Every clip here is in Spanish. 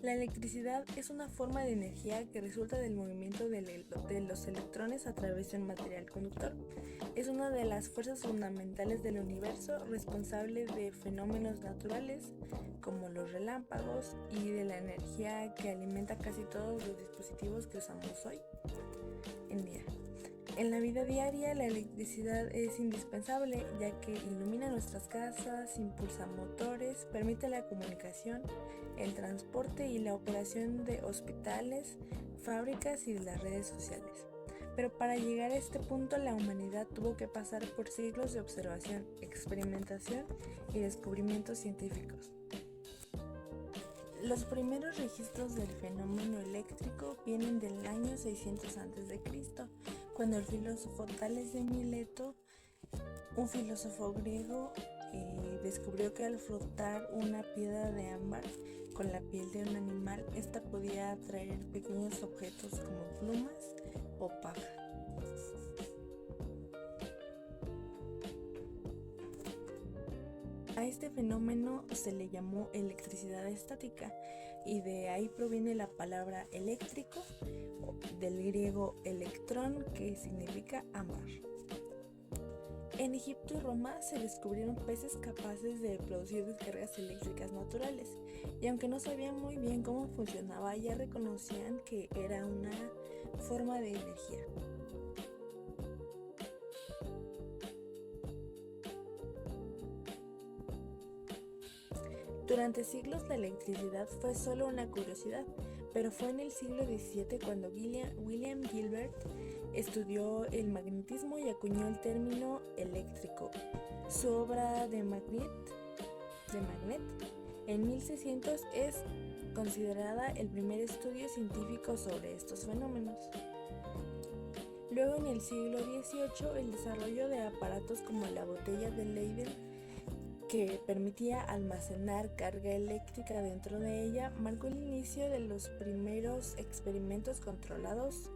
La electricidad es una forma de energía que resulta del movimiento de los electrones a través de un material conductor. Es una de las fuerzas fundamentales del universo, responsable de fenómenos naturales como los relámpagos y de la energía que alimenta casi todos los dispositivos que usamos hoy en día. En la vida diaria, la electricidad es indispensable, ya que ilumina nuestras casas, impulsa motores, permite la comunicación, el transporte y la operación de hospitales, fábricas y de las redes sociales. Pero para llegar a este punto, la humanidad tuvo que pasar por siglos de observación, experimentación y descubrimientos científicos. Los primeros registros del fenómeno eléctrico vienen del año 600 a.C., cuando el filósofo Tales de Mileto, un filósofo griego, descubrió que al frotar una piedra de ámbar con la piel de un animal, esta podía atraer pequeños objetos como plumas o paja. A este fenómeno se le llamó electricidad estática y de ahí proviene la palabra eléctrico, del griego electrón, que significa ámbar. En Egipto y Roma se descubrieron peces capaces de producir descargas eléctricas naturales, y aunque no sabían muy bien cómo funcionaba, ya reconocían que era una forma de energía. Durante siglos la electricidad fue solo una curiosidad, pero fue en el siglo XVII cuando William Gilbert estudió el magnetismo y acuñó el término eléctrico. Su obra de Magnet en 1600 es considerada el primer estudio científico sobre estos fenómenos. Luego, en el siglo XVIII, el desarrollo de aparatos como la botella de Leyden, que permitía almacenar carga eléctrica dentro de ella, marcó el inicio de los primeros experimentos controlados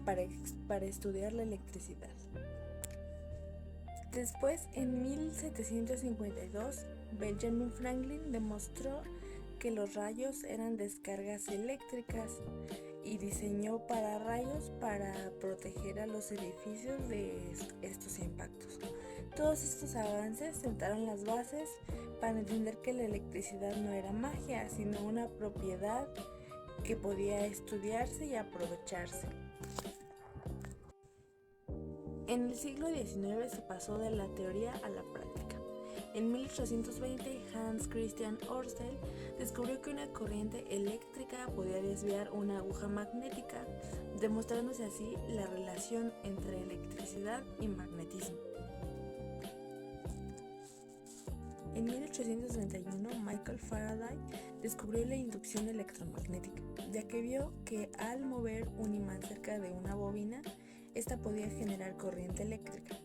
para estudiar la electricidad. Después, en 1752, Benjamin Franklin demostró que los rayos eran descargas eléctricas y diseñó pararrayos para proteger a los edificios de estos impactos. Todos estos avances sentaron las bases para entender que la electricidad no era magia, sino una propiedad que podía estudiarse y aprovecharse. En el siglo XIX se pasó de la teoría a la práctica. En 1820, Hans Christian Ørsted descubrió que una corriente eléctrica podía desviar una aguja magnética, demostrándose así la relación entre electricidad y magnetismo. En 1831, Michael Faraday descubrió la inducción electromagnética, ya que vio que al mover un imán cerca de una bobina, esta podía generar corriente eléctrica.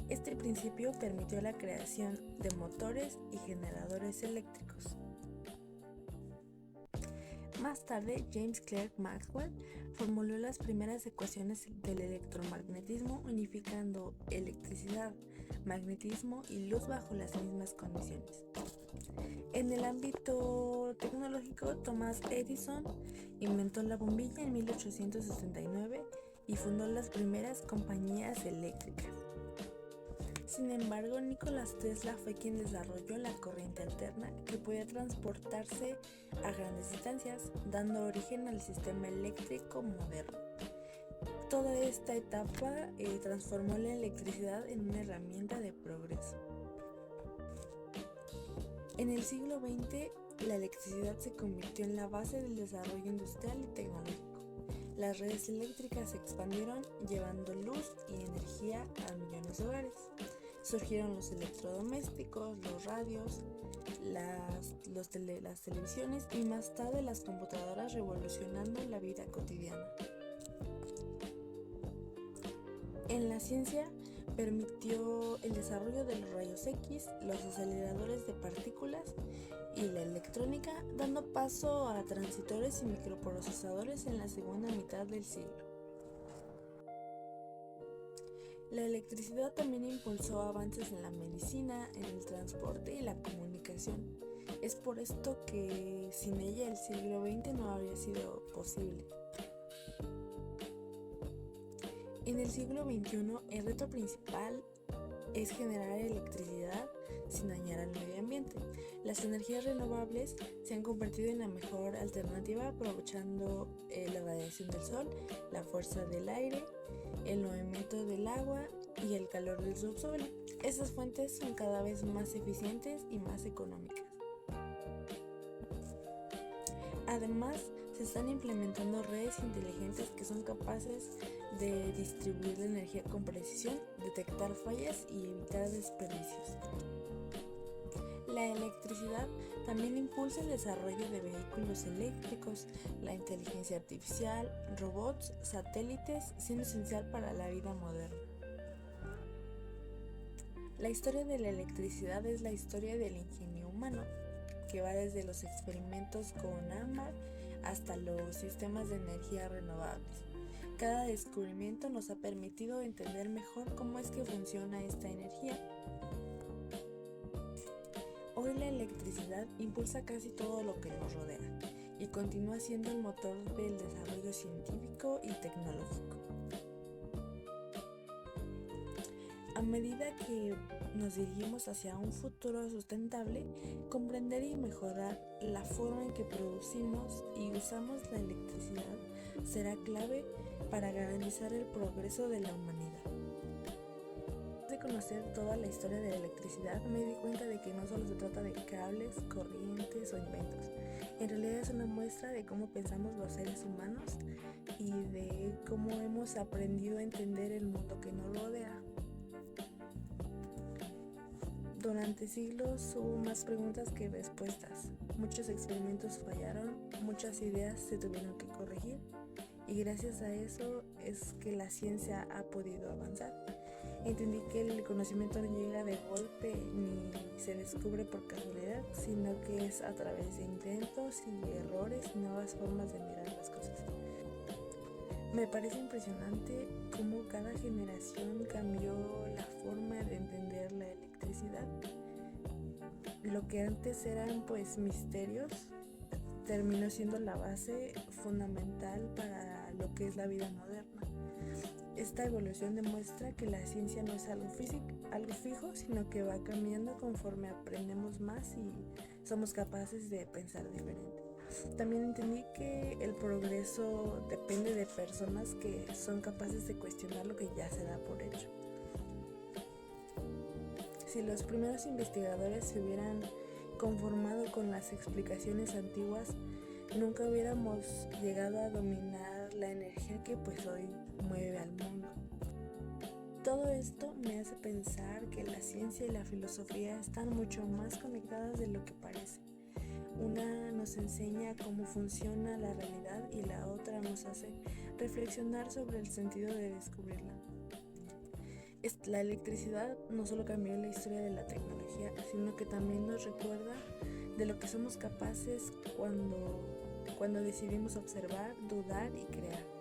Este principio permitió la creación de motores y generadores eléctricos. Más tarde, James Clerk Maxwell formuló las primeras ecuaciones del electromagnetismo, unificando electricidad, magnetismo y luz bajo las mismas condiciones. En el ámbito tecnológico, Thomas Edison inventó la bombilla en 1869 y fundó las primeras compañías eléctricas. Sin embargo, Nikola Tesla fue quien desarrolló la corriente alterna, que podía transportarse a grandes distancias, dando origen al sistema eléctrico moderno. Toda esta etapa transformó la electricidad en una herramienta de progreso. En el siglo XX, la electricidad se convirtió en la base del desarrollo industrial y tecnológico. Las redes eléctricas se expandieron, llevando luz y energía a millones de hogares. Surgieron los electrodomésticos, los radios, las televisiones y más tarde las computadoras, revolucionando la vida cotidiana. En la ciencia permitió el desarrollo de los rayos X, los aceleradores de partículas y la electrónica, dando paso a transistores y microprocesadores en la segunda mitad del siglo. La electricidad también impulsó avances en la medicina, en el transporte y la comunicación, Es por esto que sin ella el siglo XX no habría sido posible. En el siglo XXI, el reto principal es generar electricidad sin dañar al medio ambiente. Las energías renovables se han convertido en la mejor alternativa aprovechando la radiación del sol, la fuerza del aire, el movimiento del agua y el calor del subsuelo. Estas fuentes son cada vez más eficientes y más económicas. Además, se están implementando redes inteligentes que son capaces de distribuir la energía con precisión, detectar fallas y evitar desperdicios. La electricidad también impulsa el desarrollo de vehículos eléctricos, la inteligencia artificial, robots, satélites, siendo esencial para la vida moderna. La historia de la electricidad es la historia del ingenio humano, que va desde los experimentos con ámbar hasta los sistemas de energía renovables. Cada descubrimiento nos ha permitido entender mejor cómo es que funciona esta energía. Hoy la electricidad impulsa casi todo lo que nos rodea y continúa siendo el motor del desarrollo científico y tecnológico. A medida que nos dirigimos hacia un futuro sustentable, comprender y mejorar la forma en que producimos y usamos la electricidad será clave para garantizar el progreso de la humanidad. Después de conocer toda la historia de la electricidad, me di cuenta de que no solo se trata de cables, corrientes o inventos. En realidad es una muestra de cómo pensamos los seres humanos y de cómo hemos aprendido a entender el mundo que nos rodea. Durante siglos hubo más preguntas que respuestas. Muchos experimentos fallaron, muchas ideas se tuvieron que corregir y gracias a eso es que la ciencia ha podido avanzar. Entendí que el conocimiento no llega de golpe ni se descubre por casualidad, sino que es a través de intentos y errores y nuevas formas de mirar las cosas. Me parece impresionante cómo cada generación cambió la forma de entender la electricidad. Lo que antes eran misterios terminó siendo la base fundamental para lo que es la vida moderna. Esta evolución demuestra que la ciencia no es algo fijo, sino que va cambiando conforme aprendemos más y somos capaces de pensar diferente. También entendí que el progreso depende de personas que son capaces de cuestionar lo que ya se da por hecho. Si los primeros investigadores se hubieran conformado con las explicaciones antiguas, nunca hubiéramos llegado a dominar la energía que hoy mueve al mundo. Todo esto me hace pensar que la ciencia y la filosofía están mucho más conectadas de lo que parece. Una nos enseña cómo funciona la realidad y la otra nos hace reflexionar sobre el sentido de descubrirla. La electricidad no solo cambió la historia de la tecnología, sino que también nos recuerda de lo que somos capaces cuando decidimos observar, dudar y crear.